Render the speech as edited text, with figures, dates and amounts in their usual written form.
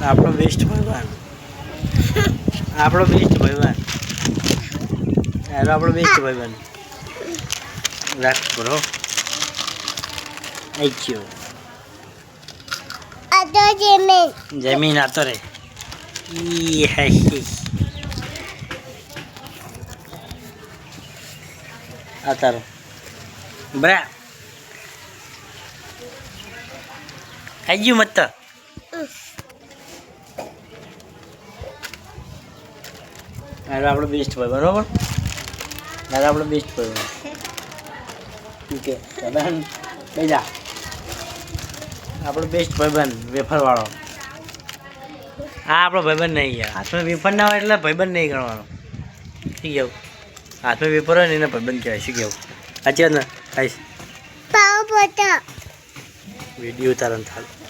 આપણો બેસ્ટ ભગવાન આપણો બેસ્ટ ભગવાન આપણો બેસ્ટ ભગવાન રાખ બ્રો આઈ ગયો જમીન આતો રે આ તારો બરા ખાઈ ગયું મત તો આપણો બેસ્ટ ભાઈ બરોબર આપણો બેસ્ટ ભાઈ ઠીક છે લઈ જા આપણો બેસ્ટ ભાઈબંધ વેફરવાળો હા આપણો ભાઈબંધ નહીં યાર હાથમાં વેફર ના હોય એટલે ભાઈબંધ નહીં ગણવાનો શી કેવું હાથમાં વેફર હોય ને એને ભાઈબંધ કહેવાય શી કેવું સાચી વાત ને ખાઈશ વિડીયો ઉતારણ થાય